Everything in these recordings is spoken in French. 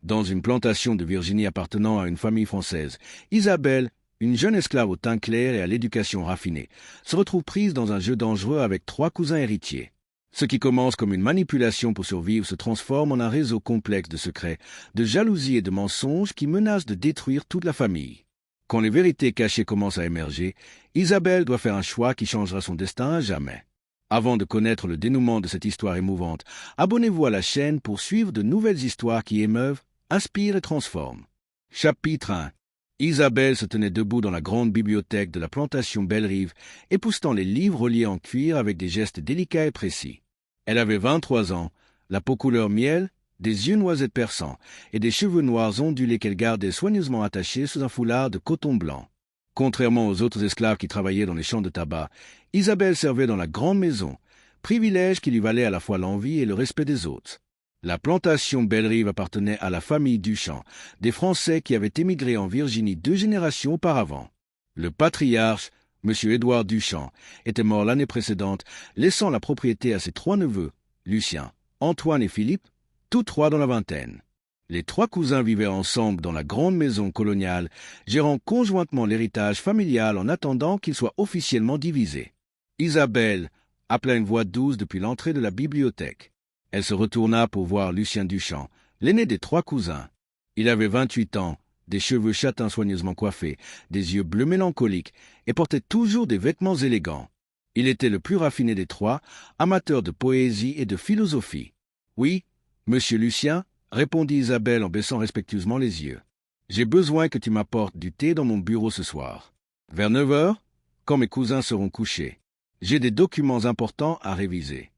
Dans une plantation de Virginie appartenant à une famille française, Isabelle, une jeune esclave au teint clair et à l'éducation raffinée, se retrouve prise dans un jeu dangereux avec 3 cousins héritiers. Ce qui commence comme une manipulation pour survivre se transforme en un réseau complexe de secrets, de jalousie et de mensonges qui menacent de détruire toute la famille. Quand les vérités cachées commencent à émerger, Isabelle doit faire un choix qui changera son destin à jamais. Avant de connaître le dénouement de cette histoire émouvante, abonnez-vous à la chaîne pour suivre de nouvelles histoires qui émeuvent, inspirent et transforment. Chapitre 1. Isabelle se tenait debout dans la grande bibliothèque de la plantation Belle-Rive, époussetant les livres reliés en cuir avec des gestes délicats et précis. Elle avait 23 ans, la peau couleur miel, des yeux noisettes perçants et des cheveux noirs ondulés qu'elle gardait soigneusement attachés sous un foulard de coton blanc. Contrairement aux autres esclaves qui travaillaient dans les champs de tabac, Isabelle servait dans la grande maison, privilège qui lui valait à la fois l'envie et le respect des autres. La plantation Belle-Rive appartenait à la famille Duchamp, des Français qui avaient émigré en Virginie 2 générations auparavant. Le patriarche, M. Édouard Duchamp, était mort l'année précédente, laissant la propriété à ses 3 neveux, Lucien, Antoine et Philippe, tous 3 dans la vingtaine. Les 3 cousins vivaient ensemble dans la grande maison coloniale, gérant conjointement l'héritage familial en attendant qu'il soit officiellement divisé. Isabelle appela une voix douce depuis l'entrée de la bibliothèque. Elle se retourna pour voir Lucien Duchamp, l'aîné des 3 cousins. Il avait 28 ans, des cheveux châtains soigneusement coiffés, des yeux bleus mélancoliques, et portait toujours des vêtements élégants. Il était le plus raffiné des 3, amateur de poésie et de philosophie. « Oui, monsieur Lucien ?» répondit Isabelle en baissant respectueusement les yeux. « J'ai besoin que tu m'apportes du thé dans mon bureau ce soir. Vers 9 heures, quand mes cousins seront couchés. J'ai des documents importants à réviser. »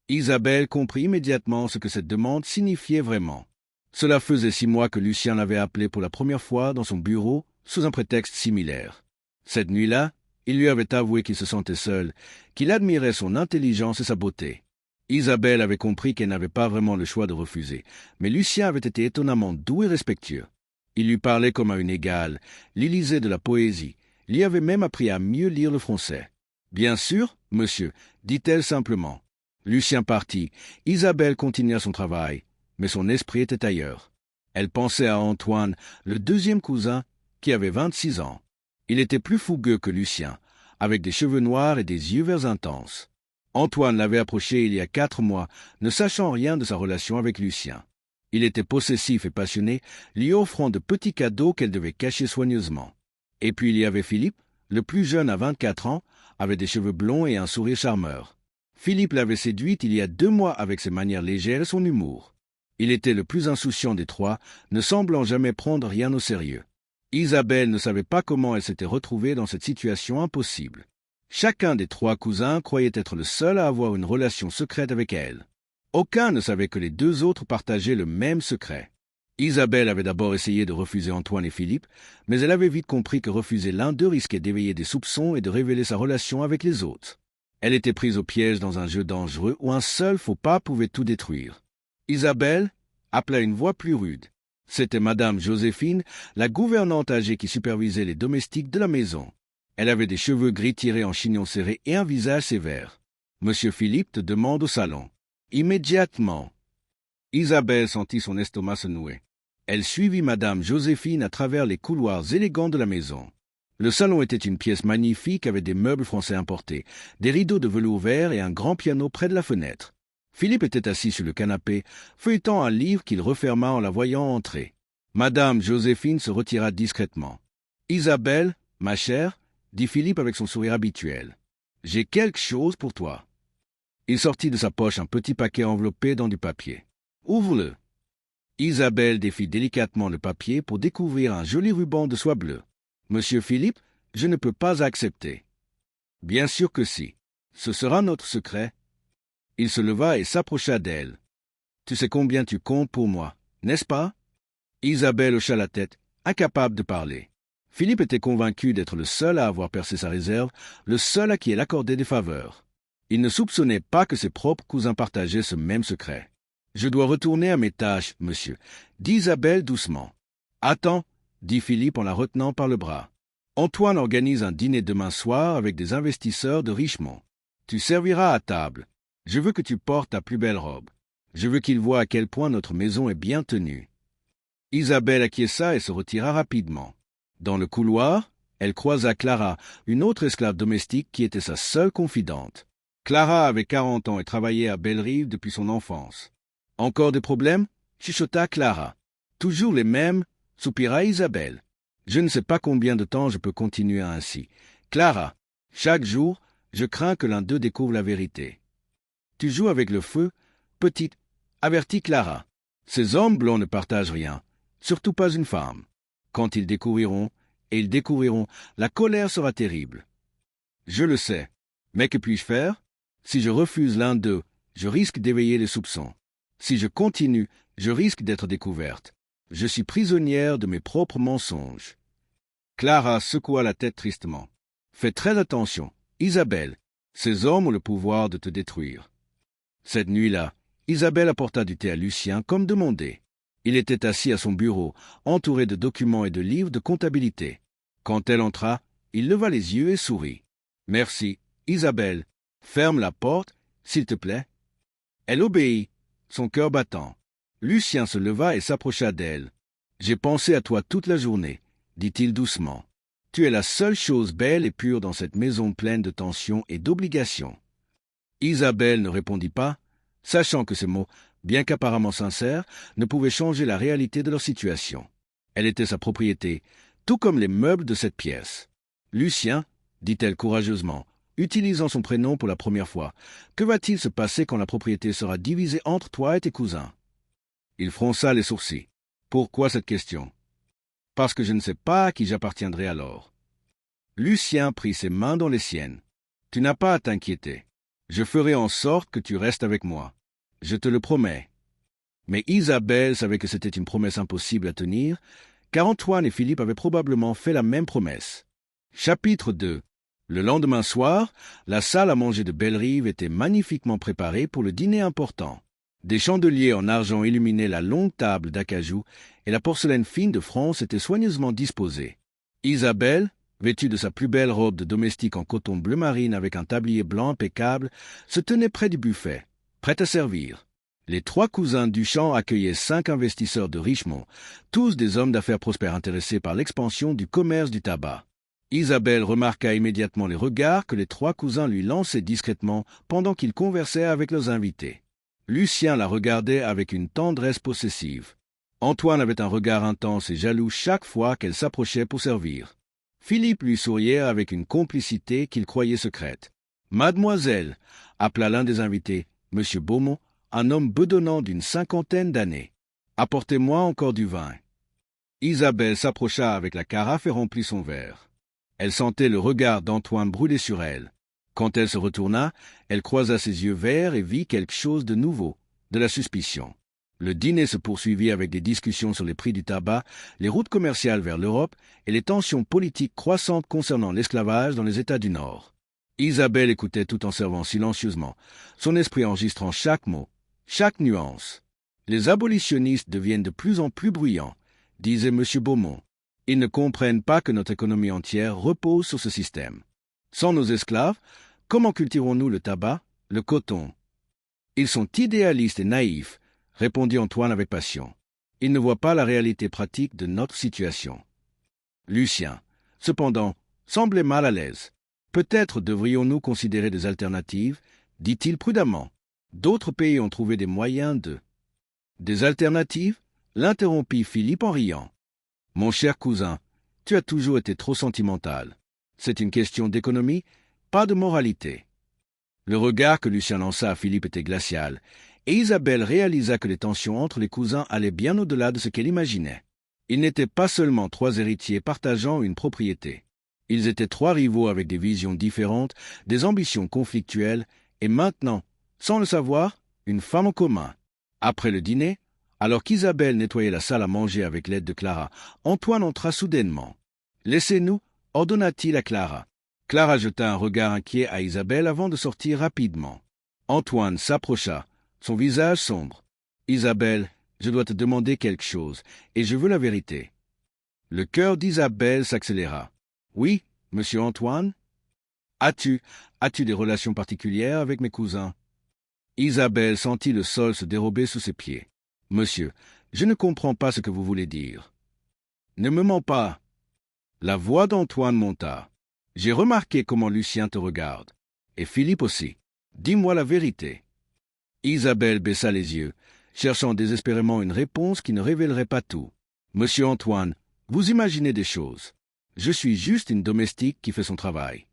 Isabelle comprit immédiatement ce que cette demande signifiait vraiment. Cela faisait 6 mois que Lucien l'avait appelé pour la première fois dans son bureau sous un prétexte similaire. Cette nuit-là, il lui avait avoué qu'il se sentait seul, qu'il admirait son intelligence et sa beauté. Isabelle avait compris qu'elle n'avait pas vraiment le choix de refuser, mais Lucien avait été étonnamment doux et respectueux. Il lui parlait comme à une égale, lui lisait de la poésie, lui avait même appris à mieux lire le français. « Bien sûr, monsieur, » dit-elle simplement. Lucien partit, Isabelle continua son travail, mais son esprit était ailleurs. Elle pensait à Antoine, le 2e cousin, qui avait 26 ans. Il était plus fougueux que Lucien, avec des cheveux noirs et des yeux verts intenses. Antoine l'avait approché il y a 4 mois, ne sachant rien de sa relation avec Lucien. Il était possessif et passionné, lui offrant de petits cadeaux qu'elle devait cacher soigneusement. Et puis il y avait Philippe, le plus jeune à 24 ans, avec des cheveux blonds et un sourire charmeur. Philippe l'avait séduite il y a 2 mois avec ses manières légères et son humour. Il était le plus insouciant des 3, ne semblant jamais prendre rien au sérieux. Isabelle ne savait pas comment elle s'était retrouvée dans cette situation impossible. Chacun des 3 cousins croyait être le seul à avoir une relation secrète avec elle. Aucun ne savait que les 2 autres partageaient le même secret. Isabelle avait d'abord essayé de refuser Antoine et Philippe, mais elle avait vite compris que refuser l'un d'eux risquait d'éveiller des soupçons et de révéler sa relation avec les autres. Elle était prise au piège dans un jeu dangereux où un seul faux pas pouvait tout détruire. Isabelle appela une voix plus rude. C'était Madame Joséphine, la gouvernante âgée qui supervisait les domestiques de la maison. Elle avait des cheveux gris tirés en chignon serré et un visage sévère. « Monsieur Philippe te demande au salon. » Immédiatement. Isabelle sentit son estomac se nouer. Elle suivit Madame Joséphine à travers les couloirs élégants de la maison. Le salon était une pièce magnifique avec des meubles français importés, des rideaux de velours vert et un grand piano près de la fenêtre. Philippe était assis sur le canapé, feuilletant un livre qu'il referma en la voyant entrer. Madame Joséphine se retira discrètement. « Isabelle, ma chère, » dit Philippe avec son sourire habituel. « J'ai quelque chose pour toi. » Il sortit de sa poche un petit paquet enveloppé dans du papier. « Ouvre-le. » Isabelle défit délicatement le papier pour découvrir un joli ruban de soie bleue. « Monsieur Philippe, je ne peux pas accepter. »« Bien sûr que si. Ce sera notre secret. » Il se leva et s'approcha d'elle. « Tu sais combien tu comptes pour moi, n'est-ce pas ?» Isabelle hocha la tête, incapable de parler. Philippe était convaincu d'être le seul à avoir percé sa réserve, le seul à qui elle accordait des faveurs. Il ne soupçonnait pas que ses propres cousins partageaient ce même secret. « Je dois retourner à mes tâches, monsieur, » dit Isabelle doucement. « Attends, » dit Philippe en la retenant par le bras. « Antoine organise un dîner demain soir avec des investisseurs de Richmond. Tu serviras à table. Je veux que tu portes ta plus belle robe. Je veux qu'ils voient à quel point notre maison est bien tenue. » Isabelle acquiesça et se retira rapidement. Dans le couloir, elle croisa Clara, une autre esclave domestique qui était sa seule confidente. Clara avait 40 ans et travaillait à Bellerive depuis son enfance. « Encore des problèmes ?» chuchota Clara. « Toujours les mêmes ?» soupira Isabelle. « Je ne sais pas combien de temps je peux continuer ainsi. Clara, chaque jour, je crains que l'un d'eux découvre la vérité. »« Tu joues avec le feu, petite ?» avertit Clara. « Ces hommes blonds ne partagent rien, surtout pas une femme. Quand ils découvriront, et ils découvriront, la colère sera terrible. »« Je le sais. Mais que puis-je faire ? Si je refuse l'un d'eux, je risque d'éveiller les soupçons. Si je continue, je risque d'être découverte. Je suis prisonnière de mes propres mensonges. » Clara secoua la tête tristement. « Fais très attention, Isabelle. Ces hommes ont le pouvoir de te détruire. » Cette nuit-là, Isabelle apporta du thé à Lucien comme demandé. Il était assis à son bureau, entouré de documents et de livres de comptabilité. Quand elle entra, il leva les yeux et sourit. « Merci, Isabelle. Ferme la porte, s'il te plaît. » Elle obéit, son cœur battant. Lucien se leva et s'approcha d'elle. « J'ai pensé à toi toute la journée, » dit-il doucement. « Tu es la seule chose belle et pure dans cette maison pleine de tensions et d'obligations. » Isabelle ne répondit pas, sachant que ces mots, bien qu'apparemment sincères, ne pouvaient changer la réalité de leur situation. Elle était sa propriété, tout comme les meubles de cette pièce. « Lucien, » dit-elle courageusement, utilisant son prénom pour la première fois, « que va-t-il se passer quand la propriété sera divisée entre toi et tes cousins ?» Il fronça les sourcils. « Pourquoi cette question ? » »« Parce que je ne sais pas à qui j'appartiendrai alors. » Lucien prit ses mains dans les siennes. « Tu n'as pas à t'inquiéter. Je ferai en sorte que tu restes avec moi. Je te le promets. » Mais Isabelle savait que c'était une promesse impossible à tenir, car Antoine et Philippe avaient probablement fait la même promesse. Chapitre 2. Le lendemain soir, la salle à manger de Bellerive était magnifiquement préparée pour le dîner important. Des chandeliers en argent illuminaient la longue table d'acajou et la porcelaine fine de France était soigneusement disposée. Isabelle, vêtue de sa plus belle robe de domestique en coton bleu marine avec un tablier blanc impeccable, se tenait près du buffet, prête à servir. Les 3 cousins Duchamp accueillaient 5 investisseurs de Richemont, tous des hommes d'affaires prospères intéressés par l'expansion du commerce du tabac. Isabelle remarqua immédiatement les regards que les 3 cousins lui lançaient discrètement pendant qu'ils conversaient avec leurs invités. Lucien la regardait avec une tendresse possessive. Antoine avait un regard intense et jaloux chaque fois qu'elle s'approchait pour servir. Philippe lui souriait avec une complicité qu'il croyait secrète. « Mademoiselle » appela l'un des invités, « Monsieur Beaumont, un homme bedonnant d'une 50aine d'années. Apportez-moi encore du vin. » Isabelle s'approcha avec la carafe et remplit son verre. Elle sentait le regard d'Antoine brûler sur elle. Quand elle se retourna, elle croisa ses yeux verts et vit quelque chose de nouveau, de la suspicion. Le dîner se poursuivit avec des discussions sur les prix du tabac, les routes commerciales vers l'Europe et les tensions politiques croissantes concernant l'esclavage dans les États du Nord. Isabelle écoutait tout en servant silencieusement, son esprit enregistrant chaque mot, chaque nuance. « Les abolitionnistes deviennent de plus en plus bruyants, » disait M. Beaumont. « Ils ne comprennent pas que notre économie entière repose sur ce système. Sans nos esclaves, comment cultiverons-nous le tabac, le coton ? Ils sont idéalistes et naïfs, » répondit Antoine avec passion. « Ils ne voient pas la réalité pratique de notre situation. » Lucien, cependant, semblait mal à l'aise. « Peut-être devrions-nous considérer des alternatives, » dit-il prudemment. « D'autres pays ont trouvé des moyens de... » « Des alternatives » l'interrompit Philippe en riant. « Mon cher cousin, tu as toujours été trop sentimental. C'est une question d'économie, pas de moralité. » Le regard que Lucien lança à Philippe était glacial, et Isabelle réalisa que les tensions entre les cousins allaient bien au-delà de ce qu'elle imaginait. Ils n'étaient pas seulement 3 héritiers partageant une propriété. Ils étaient 3 rivaux avec des visions différentes, des ambitions conflictuelles, et maintenant, sans le savoir, une femme en commun. Après le dîner, alors qu'Isabelle nettoyait la salle à manger avec l'aide de Clara, Antoine entra soudainement. « Laissez-nous » ordonna-t-il à Clara. Clara jeta un regard inquiet à Isabelle avant de sortir rapidement. Antoine s'approcha, son visage sombre. « Isabelle, je dois te demander quelque chose, et je veux la vérité. » Le cœur d'Isabelle s'accéléra. « Oui, monsieur Antoine ? As-tu des relations particulières avec mes cousins ?» Isabelle sentit le sol se dérober sous ses pieds. « Monsieur, Je ne comprends pas ce que vous voulez dire. Ne me mens pas. La voix d'Antoine monta. J'ai remarqué comment Lucien te regarde. Et Philippe aussi. Dis-moi la vérité. Isabelle baissa les yeux, cherchant désespérément une réponse qui ne révélerait pas tout. Monsieur Antoine, vous imaginez des choses. Je suis juste une domestique qui fait son travail.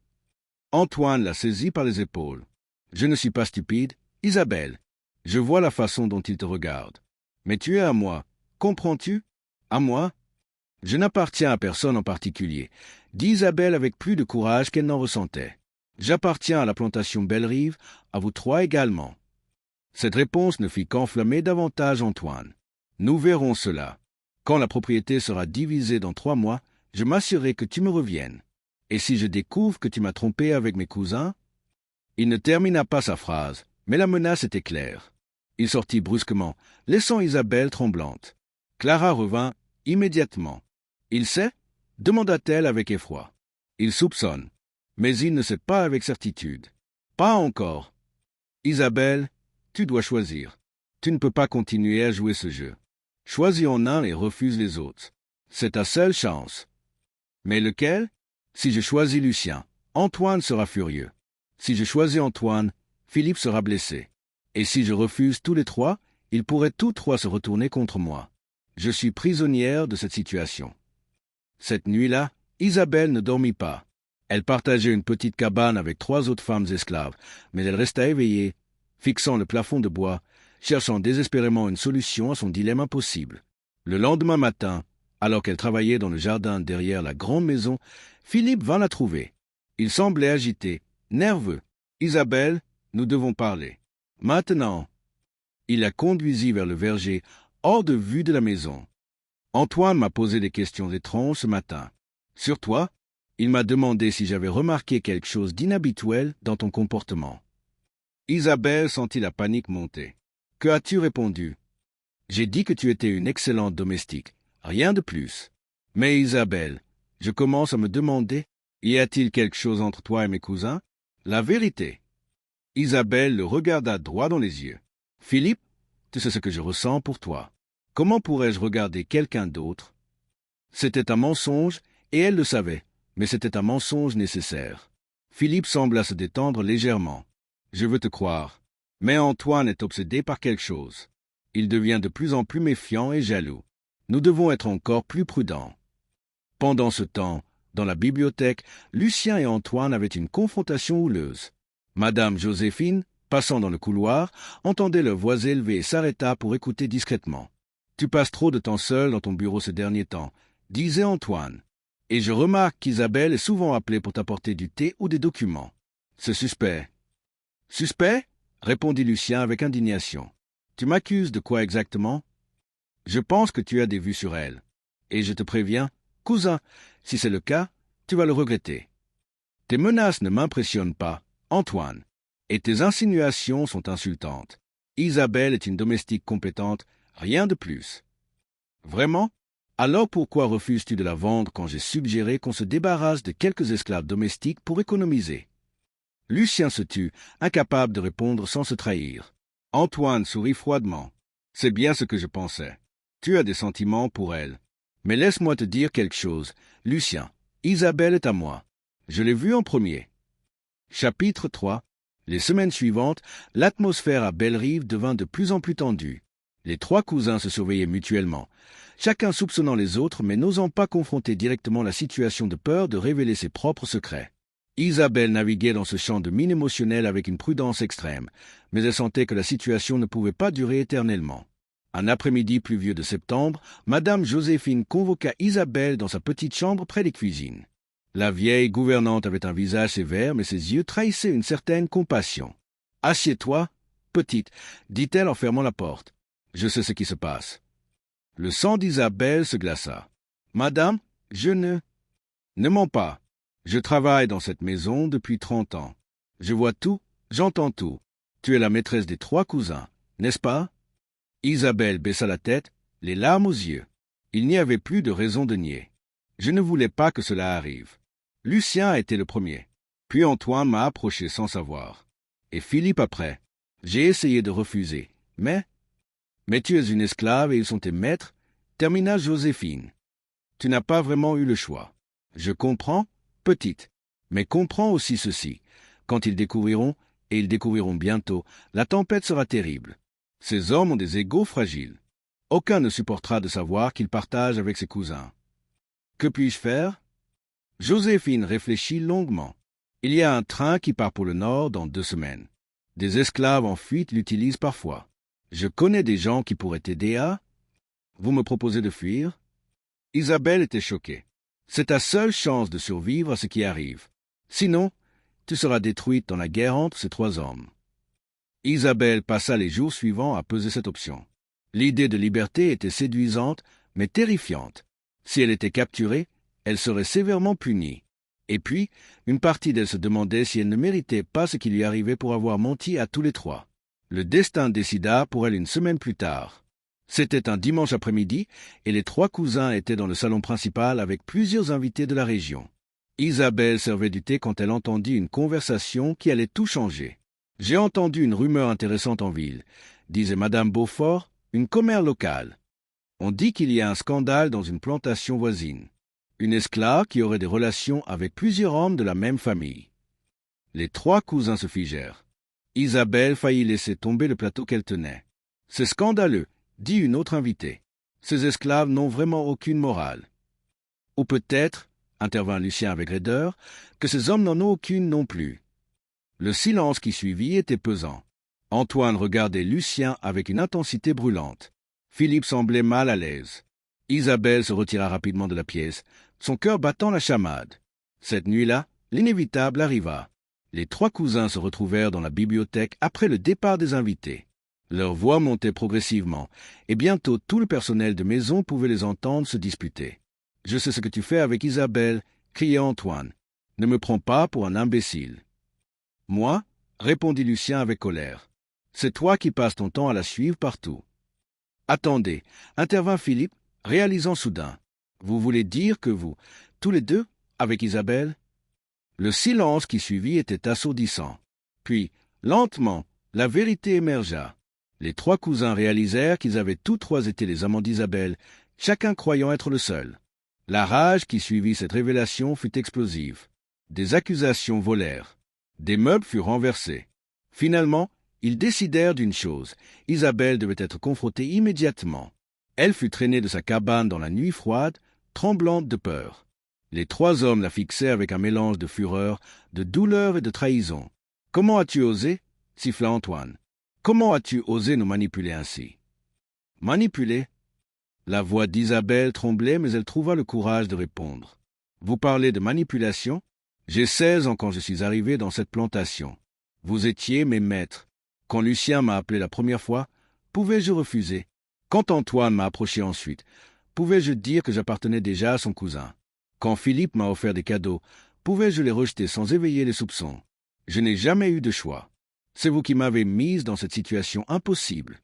Antoine la saisit par les épaules. Je ne suis pas stupide, Isabelle. Je vois la façon dont il te regarde. Mais tu es à moi, comprends-tu? À moi? Je n'appartiens à personne en particulier, dit Isabelle avec plus de courage qu'elle n'en ressentait. J'appartiens à la plantation Belle-Rive, à vous trois également. Cette réponse ne fit qu'enflammer davantage Antoine. Nous verrons cela. Quand la propriété sera divisée dans 3 mois, je m'assurerai que tu me reviennes. Et si je découvre que tu m'as trompé avec mes cousins? Il ne termina pas sa phrase, mais la menace était claire. Il sortit brusquement, laissant Isabelle tremblante. Clara revint immédiatement. « Il sait » demanda-t-elle avec effroi. « Il soupçonne, mais il ne sait pas avec certitude. »« Pas encore. Isabelle, tu dois choisir. Tu ne peux pas continuer à jouer ce jeu. Choisis en un et refuse les autres. C'est ta seule chance. » « Mais lequel? Si je choisis Lucien, Antoine sera furieux. Si je choisis Antoine, Philippe sera blessé. Et si je refuse tous les 3, ils pourraient tous 3 se retourner contre moi. Je suis prisonnière de cette situation. » Cette nuit-là, Isabelle ne dormit pas. Elle partageait une petite cabane avec 3 autres femmes esclaves, mais elle resta éveillée, fixant le plafond de bois, cherchant désespérément une solution à son dilemme impossible. Le lendemain matin, alors qu'elle travaillait dans le jardin derrière la grande maison, Philippe vint la trouver. Il semblait agité, nerveux. « Isabelle, nous devons parler. Maintenant. » Il la conduisit vers le verger, hors de vue de la maison. « Antoine m'a posé des questions étranges ce matin. Sur toi, il m'a demandé si j'avais remarqué quelque chose d'inhabituel dans ton comportement. » Isabelle sentit la panique monter. « Que as-tu répondu? » ?»« J'ai dit que tu étais une excellente domestique. Rien de plus. Mais Isabelle, je commence à me demander, y a-t-il quelque chose entre toi et mes cousins? La vérité. » Isabelle le regarda droit dans les yeux. « Philippe, tu sais ce que je ressens pour toi. Comment pourrais-je regarder quelqu'un d'autre? » C'était un mensonge, et elle le savait, mais c'était un mensonge nécessaire. Philippe sembla se détendre légèrement. « Je veux te croire. Mais Antoine est obsédé par quelque chose. Il devient de plus en plus méfiant et jaloux. Nous devons être encore plus prudents. » Pendant ce temps, dans la bibliothèque, Lucien et Antoine avaient une confrontation houleuse. Madame Joséphine, passant dans le couloir, entendait leur voix élevée et s'arrêta pour écouter discrètement. « Tu passes trop de temps seul dans ton bureau ces derniers temps, » disait Antoine. « Et je remarque qu'Isabelle est souvent appelée pour t'apporter du thé ou des documents. C'est suspect. »« Suspect ?» répondit Lucien avec indignation. « Tu m'accuses de quoi exactement? » « Je pense que tu as des vues sur elle. Et je te préviens, cousin, si c'est le cas, tu vas le regretter. Tes menaces ne m'impressionnent pas, Antoine, et tes insinuations sont insultantes. Isabelle est une domestique compétente, rien de plus. Vraiment? Alors pourquoi refuses-tu de la vendre quand j'ai suggéré qu'on se débarrasse de quelques esclaves domestiques pour économiser? » Lucien se tut, incapable de répondre sans se trahir. Antoine sourit froidement. « C'est bien ce que je pensais. Tu as des sentiments pour elle. Mais laisse-moi te dire quelque chose. Lucien, Isabelle est à moi. Je l'ai vue en premier. » Chapitre 3. Les semaines suivantes, l'atmosphère à Belle-Rive devint de plus en plus tendue. Les 3 cousins se surveillaient mutuellement, chacun soupçonnant les autres mais n'osant pas confronter directement la situation de peur de révéler ses propres secrets. Isabelle naviguait dans ce champ de mine émotionnelle avec une prudence extrême, mais elle sentait que la situation ne pouvait pas durer éternellement. Un après-midi pluvieux de septembre, Madame Joséphine convoqua Isabelle dans sa petite chambre près des cuisines. La vieille gouvernante avait un visage sévère, mais ses yeux trahissaient une certaine compassion. « Assieds-toi, petite, » dit-elle en fermant la porte. « Je sais ce qui se passe. » Le sang d'Isabelle se glaça. « Madame, je ne... »« Ne mens pas. Je travaille dans cette maison depuis 30 ans. Je vois tout, j'entends tout. Tu es la maîtresse des 3 cousins, n'est-ce pas? » Isabelle baissa la tête, les larmes aux yeux. Il n'y avait plus de raison de nier. Je ne voulais pas que cela arrive. Lucien a été le premier. Puis Antoine m'a approché sans savoir. Et Philippe après. J'ai essayé de refuser, mais Mais tu es une esclave et ils sont tes maîtres, termina Joséphine. Tu n'as pas vraiment eu le choix. Je comprends, petite, mais comprends aussi ceci. Quand ils découvriront, et ils découvriront bientôt, la tempête sera terrible. Ces hommes ont des égos fragiles. Aucun ne supportera de savoir qu'ils partagent avec ses cousins. Que puis-je faire? Joséphine réfléchit longuement. Il y a un train qui part pour le nord dans 2 semaines. Des esclaves en fuite l'utilisent parfois. Je connais des gens qui pourraient t'aider à... Vous me proposez de fuir? Isabelle était choquée. C'est ta seule chance de survivre à ce qui arrive. Sinon, tu seras détruite dans la guerre entre ces 3 hommes. Isabelle passa les jours suivants à peser cette option. L'idée de liberté était séduisante, mais terrifiante. Si elle était capturée, elle serait sévèrement punie. Et puis, une partie d'elle se demandait si elle ne méritait pas ce qui lui arrivait pour avoir menti à tous les 3. Le destin décida pour elle une semaine plus tard. C'était un dimanche après-midi, et les 3 cousins étaient dans le salon principal avec plusieurs invités de la région. Isabelle servait du thé quand elle entendit une conversation qui allait tout changer. « J'ai entendu une rumeur intéressante en ville », disait Madame Beaufort, une commère locale. « On dit qu'il y a un scandale dans une plantation voisine. Une esclave qui aurait des relations avec plusieurs hommes de la même famille. » Les 3 cousins se figèrent. Isabelle faillit laisser tomber le plateau qu'elle tenait. « C'est scandaleux », dit une autre invitée. « Ces esclaves n'ont vraiment aucune morale. » Ou peut-être, intervint Lucien avec raideur, que ces hommes n'en ont aucune non plus. Le silence qui suivit était pesant. Antoine regardait Lucien avec une intensité brûlante. Philippe semblait mal à l'aise. Isabelle se retira rapidement de la pièce, son cœur battant la chamade. Cette nuit-là, l'inévitable arriva. Les 3 cousins se retrouvèrent dans la bibliothèque après le départ des invités. Leurs voix montaient progressivement, et bientôt tout le personnel de maison pouvait les entendre se disputer. « Je sais ce que tu fais avec Isabelle » criait Antoine. « Ne me prends pas pour un imbécile. »« Moi » répondit Lucien avec colère. « C'est toi qui passes ton temps à la suivre partout. »« Attendez » intervint Philippe, réalisant soudain. « Vous voulez dire que vous, tous les 2, avec Isabelle ?» Le silence qui suivit était assourdissant. Puis, lentement, la vérité émergea. Les 3 cousins réalisèrent qu'ils avaient tous 3 été les amants d'Isabelle, chacun croyant être le seul. La rage qui suivit cette révélation fut explosive. Des accusations volèrent. Des meubles furent renversés. Finalement, ils décidèrent d'une chose. Isabelle devait être confrontée immédiatement. Elle fut traînée de sa cabane dans la nuit froide, tremblante de peur. Les 3 hommes la fixaient avec un mélange de fureur, de douleur et de trahison. « Comment as-tu osé » siffla Antoine. « Comment as-tu osé nous manipuler ainsi » Manipuler? La voix d'Isabelle tremblait, mais elle trouva le courage de répondre. « Vous parlez de manipulation? J'ai 16 ans quand je suis arrivé dans cette plantation. Vous étiez mes maîtres. Quand Lucien m'a appelé la première fois, pouvais-je refuser? Quand Antoine m'a approché ensuite, pouvais-je dire que j'appartenais déjà à son cousin? Quand Philippe m'a offert des cadeaux, pouvais-je les rejeter sans éveiller les soupçons? Je n'ai jamais eu de choix. C'est vous qui m'avez mise dans cette situation impossible. »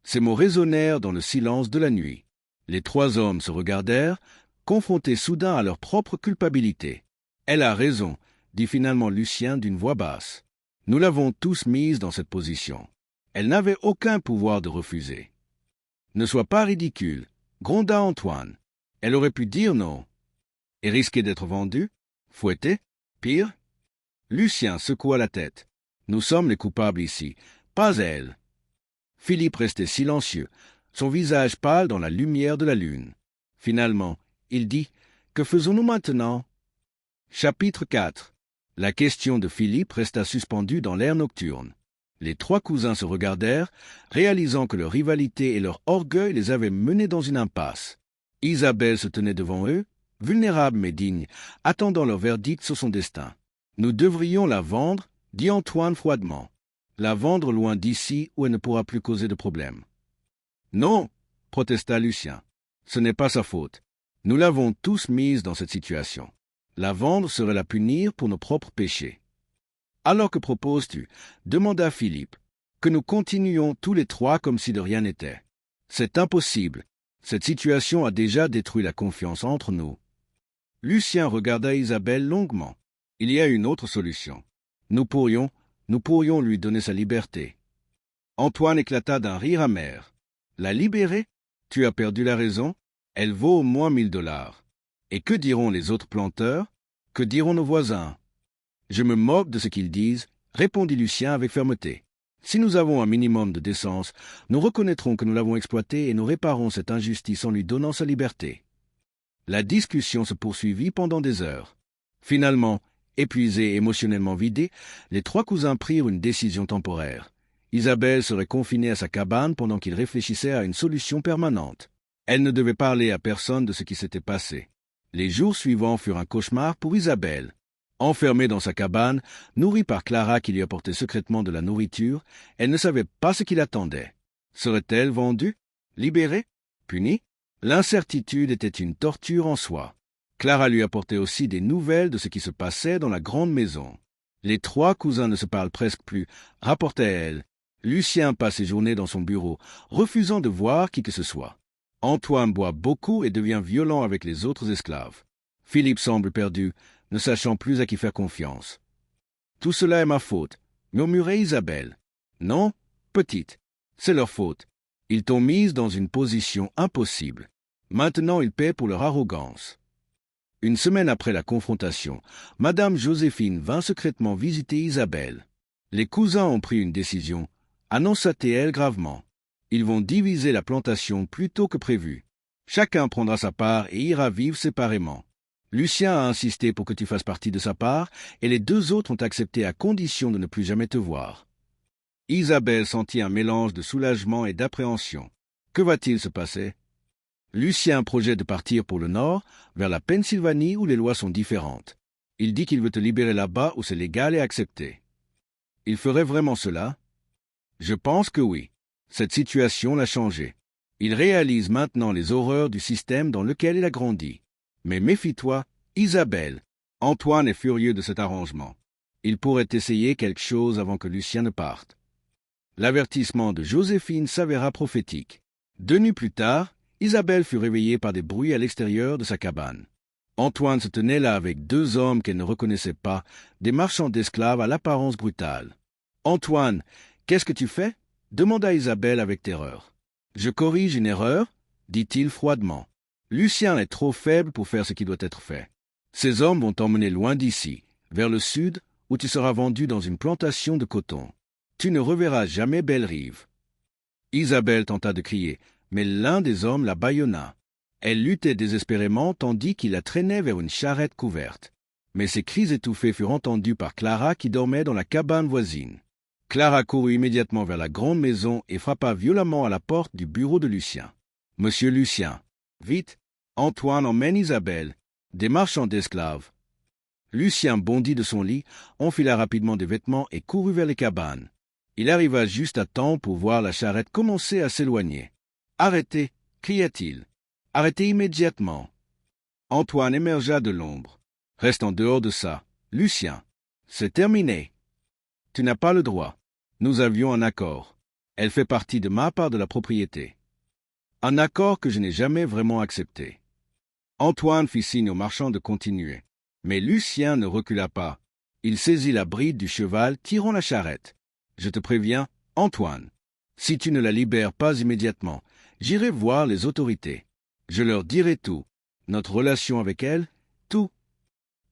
Ces mots résonnèrent dans le silence de la nuit. Les 3 hommes se regardèrent, confrontés soudain à leur propre culpabilité. « Elle a raison, » dit finalement Lucien d'une voix basse. « Nous l'avons tous mise dans cette position. Elle n'avait aucun pouvoir de refuser. »« Ne sois pas ridicule, » gronda Antoine. « Elle aurait pu dire non. » Et risquer d'être vendue? Fouettée? Pire? Lucien secoua la tête. « Nous sommes les coupables ici, pas elle. » Philippe restait silencieux, son visage pâle dans la lumière de la lune. Finalement, il dit « Que faisons-nous maintenant » Chapitre 4. La question de Philippe resta suspendue dans l'air nocturne. Les 3 cousins se regardèrent, réalisant que leur rivalité et leur orgueil les avaient menés dans une impasse. Isabelle se tenait devant eux, vulnérable mais digne, attendant leur verdict sur son destin. « Nous devrions la vendre, » dit Antoine froidement. « La vendre loin d'ici où elle ne pourra plus causer de problème. »« Non, » protesta Lucien. « Ce n'est pas sa faute. Nous l'avons tous mise dans cette situation. La vendre serait la punir pour nos propres péchés. »« Alors que proposes-tu » demanda Philippe. « Que nous continuions tous les 3 comme si de rien n'était. C'est impossible. Cette situation a déjà détruit la confiance entre nous. » Lucien regarda Isabelle longuement. « Il y a une autre solution. Nous pourrions lui donner sa liberté. » Antoine éclata d'un rire amer. La libérer? Tu as perdu la raison? Elle vaut au moins 1000 $. Et que diront les autres planteurs? Que diront nos voisins? Je me moque de ce qu'ils disent, répondit Lucien avec fermeté. Si nous avons un minimum de décence, nous reconnaîtrons que nous l'avons exploité et nous réparons cette injustice en lui donnant sa liberté. La discussion se poursuivit pendant des heures. Finalement, épuisés et émotionnellement vidés, les 3 cousins prirent une décision temporaire. Isabelle serait confinée à sa cabane pendant qu'ils réfléchissaient à une solution permanente. Elle ne devait parler à personne de ce qui s'était passé. Les jours suivants furent un cauchemar pour Isabelle. Enfermée dans sa cabane, nourrie par Clara qui lui apportait secrètement de la nourriture, elle ne savait pas ce qui l'attendait. Serait-elle vendue? Libérée? Punie? L'incertitude était une torture en soi. Clara lui apportait aussi des nouvelles de ce qui se passait dans la grande maison. Les 3 cousins ne se parlent presque plus, rapportait-elle. Lucien passe ses journées dans son bureau, refusant de voir qui que ce soit. Antoine boit beaucoup et devient violent avec les autres esclaves. Philippe semble perdu, ne sachant plus à qui faire confiance. « Tout cela est ma faute », murmurait Isabelle. « Non, petite, c'est leur faute. Ils t'ont mise dans une position impossible. Maintenant ils paient pour leur arrogance. » Une semaine après la confrontation, Madame Joséphine vint secrètement visiter Isabelle. Les cousins ont pris une décision, annonça-t-elle gravement. Ils vont diviser la plantation plus tôt que prévu. Chacun prendra sa part et ira vivre séparément. Lucien a insisté pour que tu fasses partie de sa part, et les 2 autres ont accepté à condition de ne plus jamais te voir. Isabelle sentit un mélange de soulagement et d'appréhension. Que va-t-il se passer? Lucien projette de partir pour le nord, vers la Pennsylvanie où les lois sont différentes. Il dit qu'il veut te libérer là-bas où c'est légal et accepté. Il ferait vraiment cela? Je pense que oui. Cette situation l'a changé. Il réalise maintenant les horreurs du système dans lequel il a grandi. Mais méfie-toi, Isabelle. Antoine est furieux de cet arrangement. Il pourrait essayer quelque chose avant que Lucien ne parte. L'avertissement de Joséphine s'avéra prophétique. 2 nuits plus tard, Isabelle fut réveillée par des bruits à l'extérieur de sa cabane. Antoine se tenait là avec 2 hommes qu'elle ne reconnaissait pas, des marchands d'esclaves à l'apparence brutale. « Antoine, qu'est-ce que tu fais ?» demanda Isabelle avec terreur. « Je corrige une erreur, » dit-il froidement. « Lucien est trop faible pour faire ce qui doit être fait. Ces hommes vont t'emmener loin d'ici, vers le sud, où tu seras vendu dans une plantation de coton. Tu ne reverras jamais Belle-Rive. » Isabelle tenta de crier, mais l'un des hommes la bâillonna. Elle luttait désespérément tandis qu'il la traînait vers une charrette couverte. Mais ses cris étouffés furent entendus par Clara qui dormait dans la cabane voisine. Clara courut immédiatement vers la grande maison et frappa violemment à la porte du bureau de Lucien. « Monsieur Lucien, vite, Antoine emmène Isabelle, des marchands d'esclaves. » Lucien bondit de son lit, enfila rapidement des vêtements et courut vers les cabanes. Il arriva juste à temps pour voir la charrette commencer à s'éloigner. « Arrêtez !» cria-t-il. « Arrêtez immédiatement !» Antoine émergea de l'ombre. « Reste en dehors de ça. Lucien, c'est terminé. Tu n'as pas le droit. Nous avions un accord. Elle fait partie de ma part de la propriété. Un accord que je n'ai jamais vraiment accepté. » Antoine fit signe au marchand de continuer. Mais Lucien ne recula pas. Il saisit la bride du cheval, tirant la charrette. « Je te préviens, Antoine, si tu ne la libères pas immédiatement, j'irai voir les autorités. Je leur dirai tout. Notre relation avec elle, tout. »«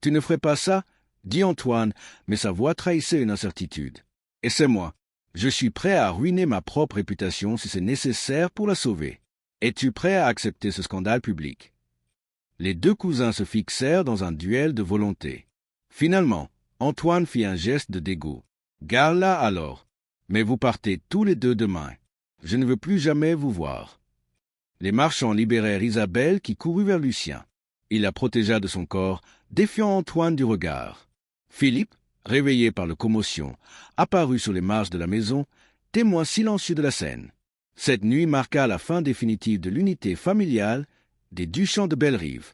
Tu ne ferais pas ça ?» dit Antoine, mais sa voix trahissait une incertitude. « Et c'est moi. Je suis prêt à ruiner ma propre réputation si c'est nécessaire pour la sauver. Es-tu prêt à accepter ce scandale public ?» Les 2 cousins se fixèrent dans un duel de volonté. Finalement, Antoine fit un geste de dégoût. « Garde-la alors. Mais vous partez tous les 2 demain. Je ne veux plus jamais vous voir. » Les marchands libérèrent Isabelle qui courut vers Lucien. Il la protégea de son corps, défiant Antoine du regard. Philippe, réveillé par la commotion, apparut sur les marches de la maison, témoin silencieux de la scène. Cette nuit marqua la fin définitive de l'unité familiale des Duchamps de Belle-Rive.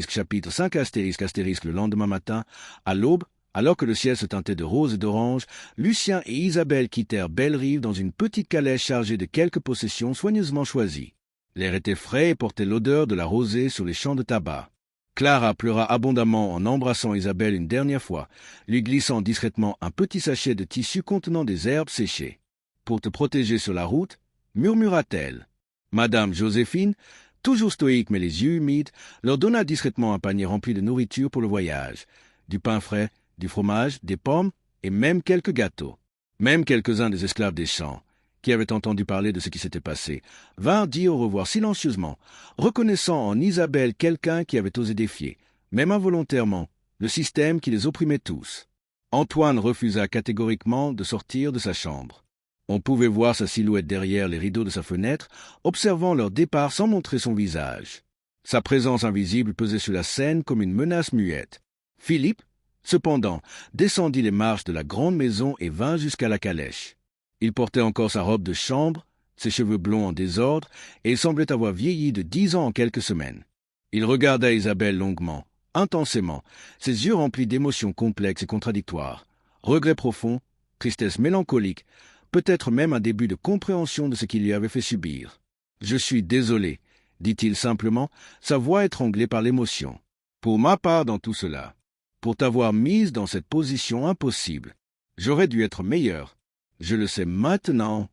Chapitre 5 le lendemain matin, à l'aube, alors que le ciel se teintait de rose et d'orange, Lucien et Isabelle quittèrent Belle-Rive dans une petite calèche chargée de quelques possessions soigneusement choisies. L'air était frais et portait l'odeur de la rosée sur les champs de tabac. Clara pleura abondamment en embrassant Isabelle une dernière fois, lui glissant discrètement un petit sachet de tissu contenant des herbes séchées. « Pour te protéger sur la route, murmura-t-elle. Madame Joséphine, toujours stoïque mais les yeux humides, leur donna discrètement un panier rempli de nourriture pour le voyage. Du pain frais, du fromage, des pommes et même quelques gâteaux. Même quelques-uns des esclaves des champs, qui avaient entendu parler de ce qui s'était passé, vinrent dire au revoir silencieusement, reconnaissant en Isabelle quelqu'un qui avait osé défier, même involontairement, le système qui les opprimait tous. Antoine refusa catégoriquement de sortir de sa chambre. On pouvait voir sa silhouette derrière les rideaux de sa fenêtre, observant leur départ sans montrer son visage. Sa présence invisible pesait sur la scène comme une menace muette. Philippe, cependant, descendit les marches de la grande maison et vint jusqu'à la calèche. Il portait encore sa robe de chambre, ses cheveux blonds en désordre, et il semblait avoir vieilli de 10 ans en quelques semaines. Il regarda Isabelle longuement, intensément, ses yeux remplis d'émotions complexes et contradictoires, regrets profonds, tristesse mélancolique, peut-être même un début de compréhension de ce qu'il lui avait fait subir. « Je suis désolé », dit-il simplement, sa voix étranglée par l'émotion. « Pour ma part dans tout cela, pour t'avoir mise dans cette position impossible. J'aurais dû être meilleur. Je le sais maintenant. »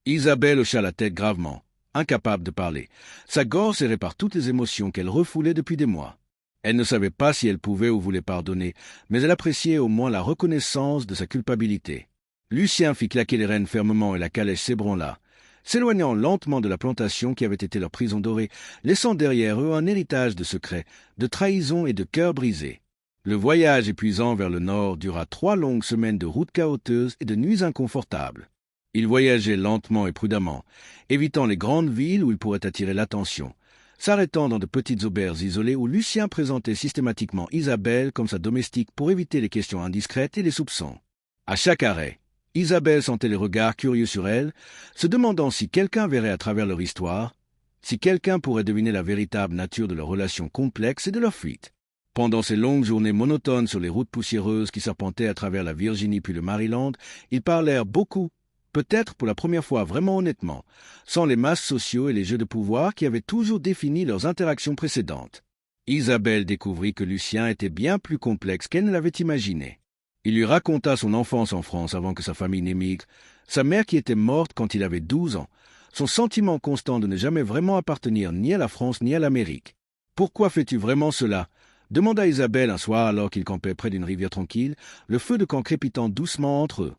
Isabelle hocha la tête gravement, incapable de parler, sa gorge serrée par toutes les émotions qu'elle refoulait depuis des mois. Elle ne savait pas si elle pouvait ou voulait pardonner, mais elle appréciait au moins la reconnaissance de sa culpabilité. Lucien fit claquer les rênes fermement et la calèche s'ébranla, s'éloignant lentement de la plantation qui avait été leur prison dorée, laissant derrière eux un héritage de secrets, de trahisons et de cœurs brisés. Le voyage épuisant vers le nord dura 3 longues semaines de routes chaotiques et de nuits inconfortables. Ils voyageaient lentement et prudemment, évitant les grandes villes où ils pourraient attirer l'attention, s'arrêtant dans de petites auberges isolées où Lucien présentait systématiquement Isabelle comme sa domestique pour éviter les questions indiscrètes et les soupçons. À chaque arrêt, Isabelle sentait les regards curieux sur elle, se demandant si quelqu'un verrait à travers leur histoire, si quelqu'un pourrait deviner la véritable nature de leur relation complexe et de leur fuite. Pendant ces longues journées monotones sur les routes poussiéreuses qui serpentaient à travers la Virginie puis le Maryland, ils parlèrent beaucoup, peut-être pour la première fois vraiment honnêtement, sans les masses sociaux et les jeux de pouvoir qui avaient toujours défini leurs interactions précédentes. Isabelle découvrit que Lucien était bien plus complexe qu'elle ne l'avait imaginé. Il lui raconta son enfance en France avant que sa famille n'émigre, sa mère qui était morte quand il avait 12 ans, son sentiment constant de ne jamais vraiment appartenir ni à la France ni à l'Amérique. « Pourquoi fais-tu vraiment cela ?» demanda Isabelle un soir alors qu'ils campaient près d'une rivière tranquille, le feu de camp crépitant doucement entre eux.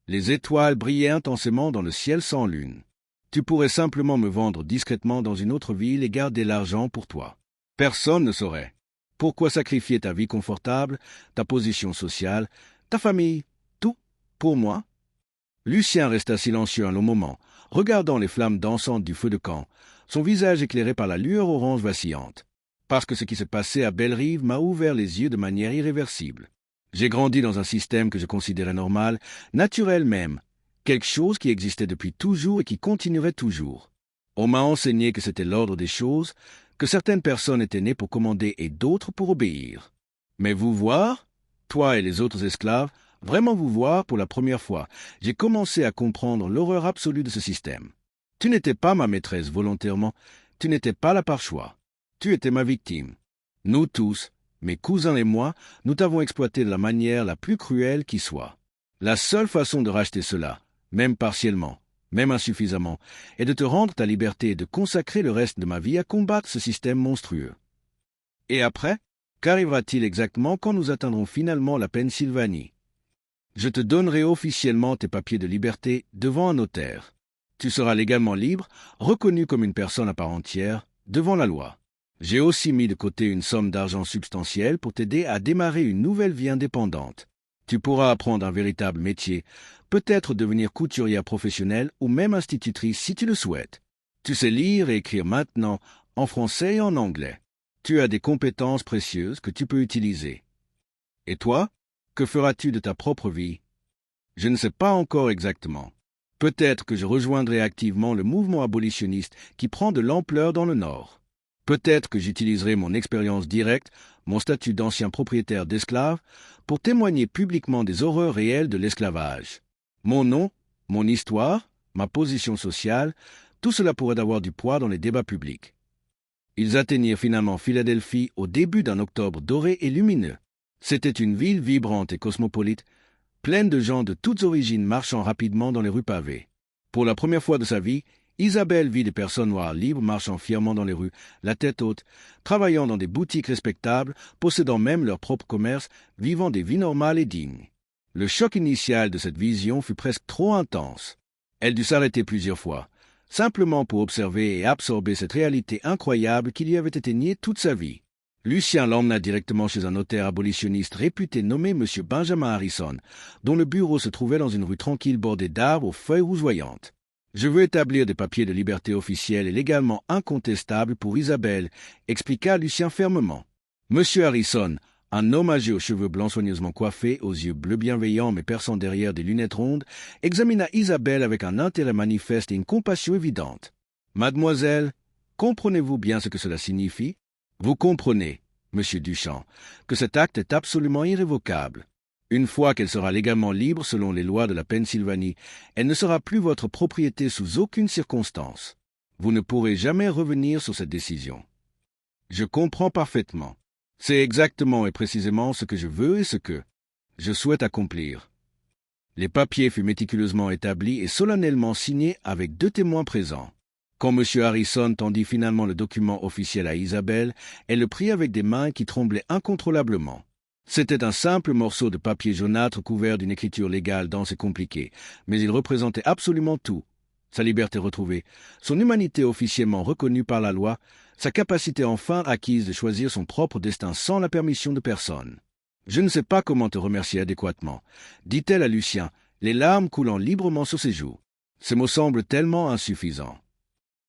Les étoiles brillaient intensément dans le ciel sans lune. « Tu pourrais simplement me vendre discrètement dans une autre ville et garder l'argent pour toi. Personne ne saurait. Pourquoi sacrifier ta vie confortable, ta position sociale, ta famille, tout, pour moi ?» Lucien resta silencieux un long moment, regardant les flammes dansantes du feu de camp, son visage éclairé par la lueur orange vacillante. Parce que ce qui s'est passé à Belle-Rive m'a ouvert les yeux de manière irréversible. J'ai grandi dans un système que je considérais normal, naturel même, quelque chose qui existait depuis toujours et qui continuerait toujours. On m'a enseigné que c'était l'ordre des choses, que certaines personnes étaient nées pour commander et d'autres pour obéir. Mais vous voir, toi et les autres esclaves, vraiment vous voir pour la première fois, j'ai commencé à comprendre l'horreur absolue de ce système. Tu n'étais pas ma maîtresse volontairement, tu n'étais pas là par choix. Tu étais ma victime. Nous tous, mes cousins et moi, nous t'avons exploité de la manière la plus cruelle qui soit. La seule façon de racheter cela, même partiellement, même insuffisamment, est de te rendre ta liberté et de consacrer le reste de ma vie à combattre ce système monstrueux. Et après, qu'arrivera-t-il exactement quand nous atteindrons finalement la Pennsylvanie? Je te donnerai officiellement tes papiers de liberté devant un notaire. Tu seras légalement libre, reconnu comme une personne à part entière, devant la loi. J'ai aussi mis de côté une somme d'argent substantielle pour t'aider à démarrer une nouvelle vie indépendante. Tu pourras apprendre un véritable métier, peut-être devenir couturière professionnelle ou même institutrice si tu le souhaites. Tu sais lire et écrire maintenant en français et en anglais. Tu as des compétences précieuses que tu peux utiliser. Et toi, que feras-tu de ta propre vie? Je ne sais pas encore exactement. Peut-être que je rejoindrai activement le mouvement abolitionniste qui prend de l'ampleur dans le Nord. Peut-être que j'utiliserai mon expérience directe, mon statut d'ancien propriétaire d'esclaves, pour témoigner publiquement des horreurs réelles de l'esclavage. Mon nom, mon histoire, ma position sociale, tout cela pourrait avoir du poids dans les débats publics. Ils atteignirent finalement Philadelphie au début d'un octobre doré et lumineux. C'était une ville vibrante et cosmopolite, pleine de gens de toutes origines marchant rapidement dans les rues pavées. Pour la première fois de sa vie, Isabelle vit des personnes noires libres marchant fièrement dans les rues, la tête haute, travaillant dans des boutiques respectables, possédant même leur propre commerce, vivant des vies normales et dignes. Le choc initial de cette vision fut presque trop intense. Elle dut s'arrêter plusieurs fois, simplement pour observer et absorber cette réalité incroyable qui lui avait été niée toute sa vie. Lucien l'emmena directement chez un notaire abolitionniste réputé nommé M. Benjamin Harrison, dont le bureau se trouvait dans une rue tranquille bordée d'arbres aux feuilles rougeoyantes. « Je veux établir des papiers de liberté officiels et légalement incontestables pour Isabelle », expliqua Lucien fermement. M. Harrison, un homme âgé aux cheveux blancs soigneusement coiffés, aux yeux bleus bienveillants mais perçant derrière des lunettes rondes, examina Isabelle avec un intérêt manifeste et une compassion évidente. « Mademoiselle, comprenez-vous bien ce que cela signifie ? Vous comprenez, Monsieur Duchamp, que cet acte est absolument irrévocable. Une fois qu'elle sera légalement libre selon les lois de la Pennsylvanie, elle ne sera plus votre propriété sous aucune circonstance. Vous ne pourrez jamais revenir sur cette décision. Je comprends parfaitement. C'est exactement et précisément ce que je veux et ce que je souhaite accomplir. » Les papiers furent méticuleusement établis et solennellement signés avec 2 témoins présents. Quand M. Harrison tendit finalement le document officiel à Isabelle, elle le prit avec des mains qui tremblaient incontrôlablement. C'était un simple morceau de papier jaunâtre couvert d'une écriture légale dense et compliquée, mais il représentait absolument tout. Sa liberté retrouvée, son humanité officiellement reconnue par la loi, sa capacité enfin acquise de choisir son propre destin sans la permission de personne. « Je ne sais pas comment te remercier adéquatement, » dit-elle à Lucien, les larmes coulant librement sur ses joues. « Ces mots semblent tellement insuffisants.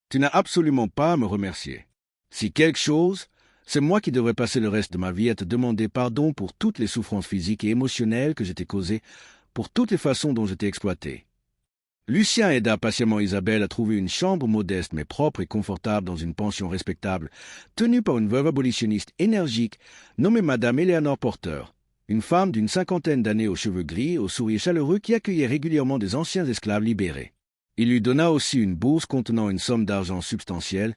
Tu n'as absolument pas à me remercier. Si quelque chose, c'est moi qui devrais passer le reste de ma vie à te demander pardon pour toutes les souffrances physiques et émotionnelles que je t'ai causées, pour toutes les façons dont je t'ai exploité. » Lucien aida patiemment Isabelle à trouver une chambre modeste mais propre et confortable dans une pension respectable, tenue par une veuve abolitionniste énergique nommée Madame Eleanor Porter, une femme d'une 50aine d'années aux cheveux gris et au sourire chaleureux qui accueillait régulièrement des anciens esclaves libérés. Il lui donna aussi une bourse contenant une somme d'argent substantielle,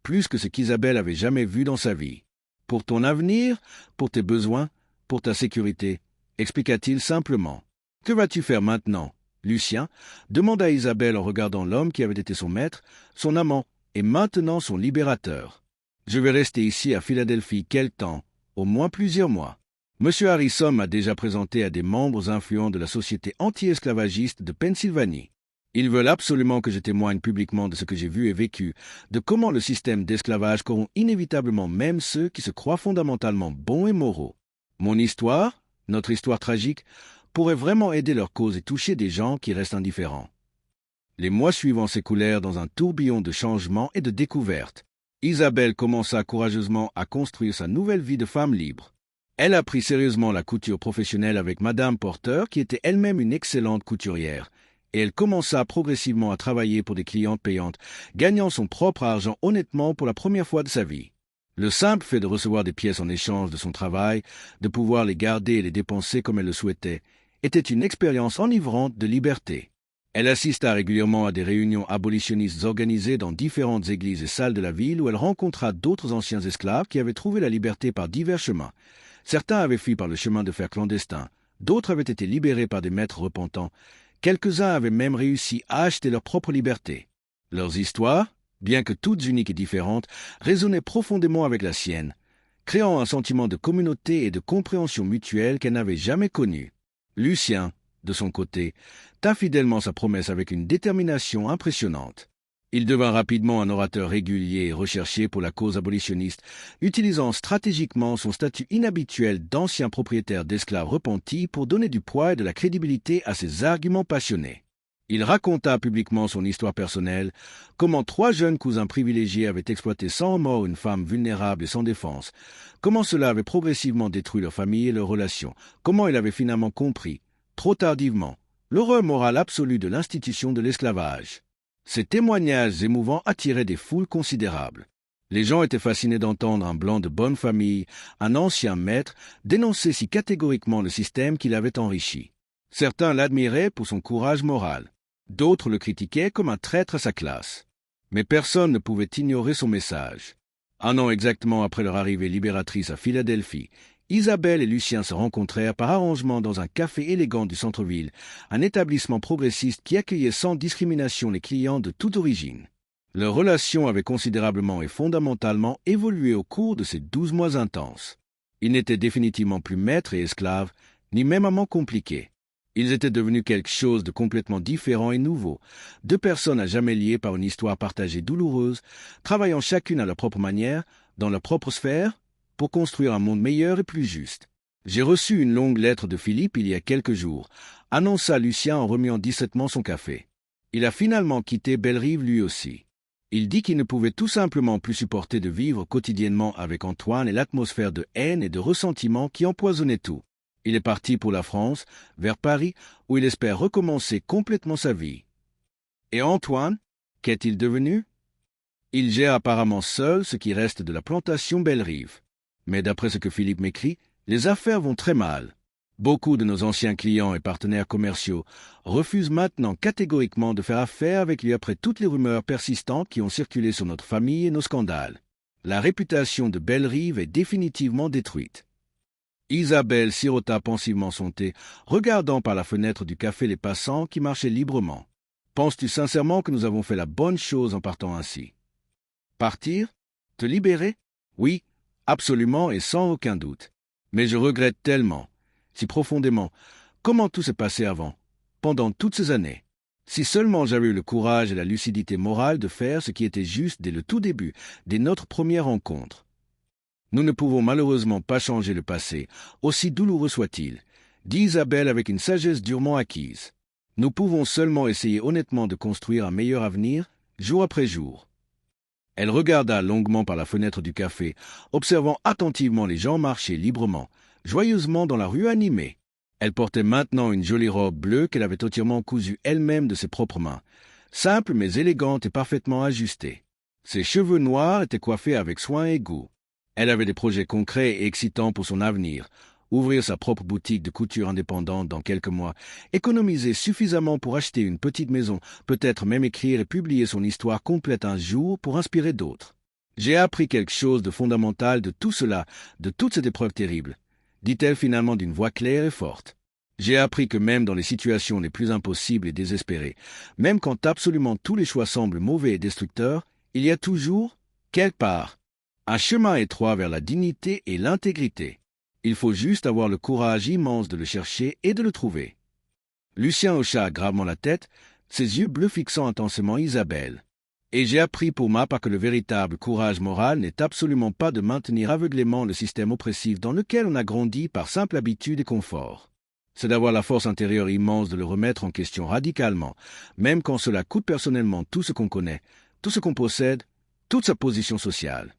plus que ce qu'Isabelle avait jamais vu dans sa vie. « Pour ton avenir, pour tes besoins, pour ta sécurité, » expliqua-t-il simplement. « Que vas-tu faire maintenant, Lucien ?» demanda Isabelle en regardant l'homme qui avait été son maître, son amant et maintenant son libérateur. « Je vais rester ici à Philadelphie quelque temps, au moins plusieurs mois. M. Harrison m'a déjà présenté à des membres influents de la société anti-esclavagiste de Pennsylvanie. Ils veulent absolument que je témoigne publiquement de ce que j'ai vu et vécu, de comment le système d'esclavage corrompt inévitablement même ceux qui se croient fondamentalement bons et moraux. Mon histoire, notre histoire tragique, pourrait vraiment aider leur cause et toucher des gens qui restent indifférents. » Les mois suivants s'écoulèrent dans un tourbillon de changements et de découvertes. Isabelle commença courageusement à construire sa nouvelle vie de femme libre. Elle apprit sérieusement la couture professionnelle avec Madame Porter, qui était elle-même une excellente couturière, et elle commença progressivement à travailler pour des clientes payantes, gagnant son propre argent honnêtement pour la première fois de sa vie. Le simple fait de recevoir des pièces en échange de son travail, de pouvoir les garder et les dépenser comme elle le souhaitait, était une expérience enivrante de liberté. Elle assista régulièrement à des réunions abolitionnistes organisées dans différentes églises et salles de la ville où elle rencontra d'autres anciens esclaves qui avaient trouvé la liberté par divers chemins. Certains avaient fui par le chemin de fer clandestin, d'autres avaient été libérés par des maîtres repentants, quelques-uns avaient même réussi à acheter leur propre liberté. Leurs histoires, bien que toutes uniques et différentes, résonnaient profondément avec la sienne, créant un sentiment de communauté et de compréhension mutuelle qu'elle n'avait jamais connu. Lucien, de son côté, tint fidèlement sa promesse avec une détermination impressionnante. Il devint rapidement un orateur régulier et recherché pour la cause abolitionniste, utilisant stratégiquement son statut inhabituel d'ancien propriétaire d'esclaves repentis pour donner du poids et de la crédibilité à ses arguments passionnés. Il raconta publiquement son histoire personnelle, comment 3 jeunes cousins privilégiés avaient exploité sans remords une femme vulnérable et sans défense, comment cela avait progressivement détruit leur famille et leurs relations, comment il avait finalement compris, trop tardivement, l'horreur morale absolue de l'institution de l'esclavage. Ces témoignages émouvants attiraient des foules considérables. Les gens étaient fascinés d'entendre un blanc de bonne famille, un ancien maître, dénoncer si catégoriquement le système qui l'avait enrichi. Certains l'admiraient pour son courage moral. D'autres le critiquaient comme un traître à sa classe. Mais personne ne pouvait ignorer son message. 1 an exactement après leur arrivée libératrice à Philadelphie, Isabelle et Lucien se rencontrèrent par arrangement dans un café élégant du centre-ville, un établissement progressiste qui accueillait sans discrimination les clients de toute origine. Leur relation avait considérablement et fondamentalement évolué au cours de ces 12 mois intenses. Ils n'étaient définitivement plus maîtres et esclaves, ni même amants compliqués. Ils étaient devenus quelque chose de complètement différent et nouveau, deux personnes à jamais liées par une histoire partagée douloureuse, travaillant chacune à leur propre manière, dans leur propre sphère, pour construire un monde meilleur et plus juste. J'ai reçu une longue lettre de Philippe il y a quelques jours, annonça Lucien en remuant discrètement son café. Il a finalement quitté Bellerive lui aussi. Il dit qu'il ne pouvait tout simplement plus supporter de vivre quotidiennement avec Antoine et l'atmosphère de haine et de ressentiment qui empoisonnait tout. Il est parti pour la France, vers Paris, où il espère recommencer complètement sa vie. Et Antoine, qu'est-il devenu? Il gère apparemment seul ce qui reste de la plantation Bellerive. Mais d'après ce que Philippe m'écrit, les affaires vont très mal. Beaucoup de nos anciens clients et partenaires commerciaux refusent maintenant catégoriquement de faire affaire avec lui après toutes les rumeurs persistantes qui ont circulé sur notre famille et nos scandales. La réputation de Bellerive est définitivement détruite. Isabelle sirota pensivement son thé, regardant par la fenêtre du café les passants qui marchaient librement. « Penses-tu sincèrement que nous avons fait la bonne chose en partant ainsi? » « Partir? Te libérer? Oui, absolument et sans aucun doute. Mais je regrette tellement, si profondément, comment tout s'est passé avant, pendant toutes ces années. Si seulement j'avais eu le courage et la lucidité morale de faire ce qui était juste dès le tout début, dès notre première rencontre. Nous ne pouvons malheureusement pas changer le passé, aussi douloureux soit-il, dit Isabelle avec une sagesse durement acquise. Nous pouvons seulement essayer honnêtement de construire un meilleur avenir, jour après jour. Elle regarda longuement par la fenêtre du café, observant attentivement les gens marcher librement, joyeusement dans la rue animée. Elle portait maintenant une jolie robe bleue qu'elle avait entièrement cousue elle-même de ses propres mains, simple mais élégante et parfaitement ajustée. Ses cheveux noirs étaient coiffés avec soin et goût. Elle avait des projets concrets et excitants pour son avenir. Ouvrir sa propre boutique de couture indépendante dans quelques mois, économiser suffisamment pour acheter une petite maison, peut-être même écrire et publier son histoire complète un jour pour inspirer d'autres. J'ai appris quelque chose de fondamental de tout cela, de toute cette épreuve terrible, dit-elle finalement d'une voix claire et forte. J'ai appris que même dans les situations les plus impossibles et désespérées, même quand absolument tous les choix semblent mauvais et destructeurs, il y a toujours, quelque part, un chemin étroit vers la dignité et l'intégrité. Il faut juste avoir le courage immense de le chercher et de le trouver. Lucien hocha gravement la tête, ses yeux bleus fixant intensément Isabelle. Et j'ai appris pour ma part que le véritable courage moral n'est absolument pas de maintenir aveuglément le système oppressif dans lequel on a grandi par simple habitude et confort. C'est d'avoir la force intérieure immense de le remettre en question radicalement, même quand cela coûte personnellement tout ce qu'on connaît, tout ce qu'on possède, toute sa position sociale.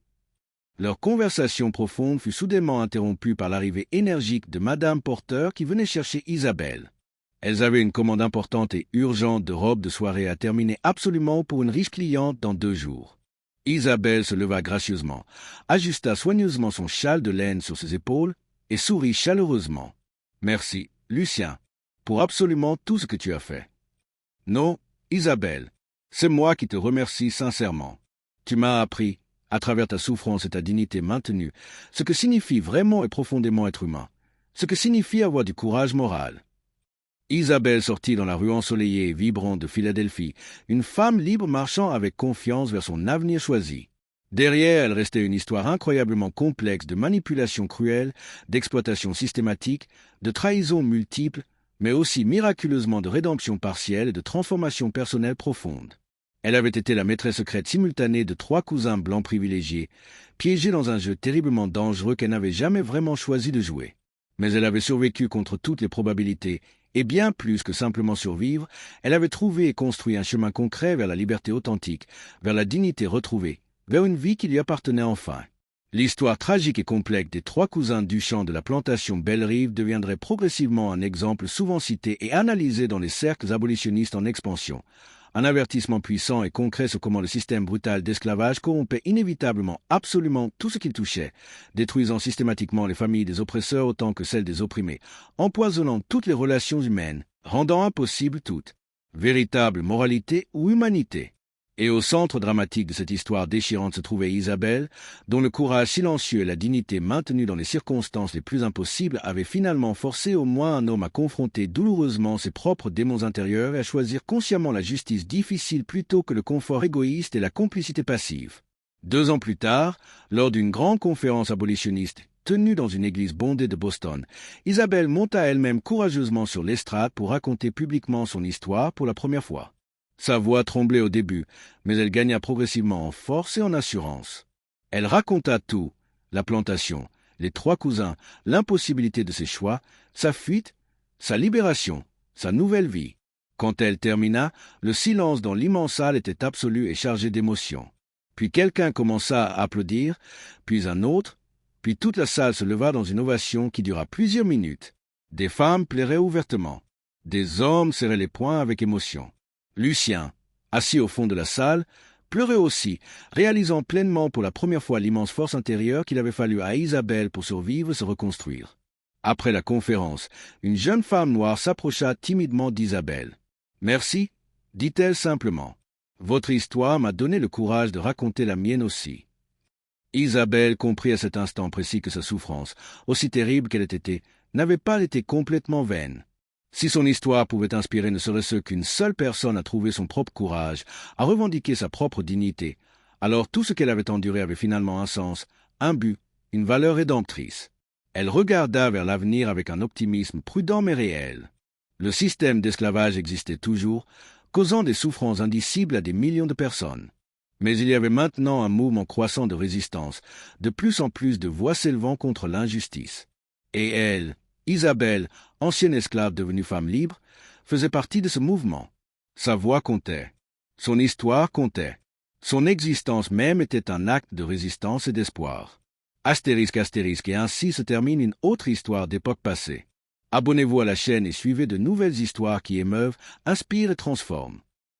Leur conversation profonde fut soudainement interrompue par l'arrivée énergique de Madame Porter qui venait chercher Isabelle. Elles avaient une commande importante et urgente de robes de soirée à terminer absolument pour une riche cliente dans 2 jours. Isabelle se leva gracieusement, ajusta soigneusement son châle de laine sur ses épaules et sourit chaleureusement. « Merci, Lucien, pour absolument tout ce que tu as fait. »« Non, Isabelle, c'est moi qui te remercie sincèrement. Tu m'as appris, à travers ta souffrance et ta dignité maintenue, ce que signifie vraiment et profondément être humain, ce que signifie avoir du courage moral. » Isabelle sortit dans la rue ensoleillée et vibrante de Philadelphie, une femme libre marchant avec confiance vers son avenir choisi. Derrière elle restait une histoire incroyablement complexe de manipulation cruelle, d'exploitation systématique, de trahisons multiples, mais aussi miraculeusement de rédemption partielle et de transformation personnelle profonde. Elle avait été la maîtresse secrète simultanée de 3 cousins blancs privilégiés, piégés dans un jeu terriblement dangereux qu'elle n'avait jamais vraiment choisi de jouer. Mais elle avait survécu contre toutes les probabilités, et bien plus que simplement survivre, elle avait trouvé et construit un chemin concret vers la liberté authentique, vers la dignité retrouvée, vers une vie qui lui appartenait enfin. L'histoire tragique et complexe des 3 cousins Duchamp de la plantation Bellerive deviendrait progressivement un exemple souvent cité et analysé dans les cercles abolitionnistes en expansion. Un avertissement puissant et concret sur comment le système brutal d'esclavage corrompait inévitablement absolument tout ce qu'il touchait, détruisant systématiquement les familles des oppresseurs autant que celles des opprimés, empoisonnant toutes les relations humaines, rendant impossible toute véritable moralité ou humanité. Et au centre dramatique de cette histoire déchirante se trouvait Isabelle, dont le courage silencieux et la dignité maintenue dans les circonstances les plus impossibles avaient finalement forcé au moins un homme à confronter douloureusement ses propres démons intérieurs et à choisir consciemment la justice difficile plutôt que le confort égoïste et la complicité passive. 2 ans plus tard, lors d'une grande conférence abolitionniste tenue dans une église bondée de Boston, Isabelle monta elle-même courageusement sur l'estrade pour raconter publiquement son histoire pour la première fois. Sa voix tremblait au début, mais elle gagna progressivement en force et en assurance. Elle raconta tout, la plantation, les 3 cousins, l'impossibilité de ses choix, sa fuite, sa libération, sa nouvelle vie. Quand elle termina, le silence dans l'immense salle était absolu et chargé d'émotion. Puis quelqu'un commença à applaudir, puis un autre, puis toute la salle se leva dans une ovation qui dura plusieurs minutes. Des femmes pleuraient ouvertement. Des hommes serraient les poings avec émotion. Lucien, assis au fond de la salle, pleurait aussi, réalisant pleinement pour la première fois l'immense force intérieure qu'il avait fallu à Isabelle pour survivre et se reconstruire. Après la conférence, une jeune femme noire s'approcha timidement d'Isabelle. « Merci », dit-elle simplement. « Votre histoire m'a donné le courage de raconter la mienne aussi. » Isabelle comprit à cet instant précis que sa souffrance, aussi terrible qu'elle ait été, n'avait pas été complètement vaine. Si son histoire pouvait inspirer ne serait-ce qu'une seule personne à trouver son propre courage, à revendiquer sa propre dignité, alors tout ce qu'elle avait enduré avait finalement un sens, un but, une valeur rédemptrice. Elle regarda vers l'avenir avec un optimisme prudent mais réel. Le système d'esclavage existait toujours, causant des souffrances indicibles à des millions de personnes. Mais il y avait maintenant un mouvement croissant de résistance, de plus en plus de voix s'élevant contre l'injustice. Et elle, Isabelle, ancienne esclave devenue femme libre, faisait partie de ce mouvement. Sa voix comptait. Son histoire comptait. Son existence même était un acte de résistance et d'espoir. Astérisque, astérisque, et ainsi se termine une autre histoire d'époque passée. Abonnez-vous à la chaîne et suivez de nouvelles histoires qui émeuvent, inspirent et transforment.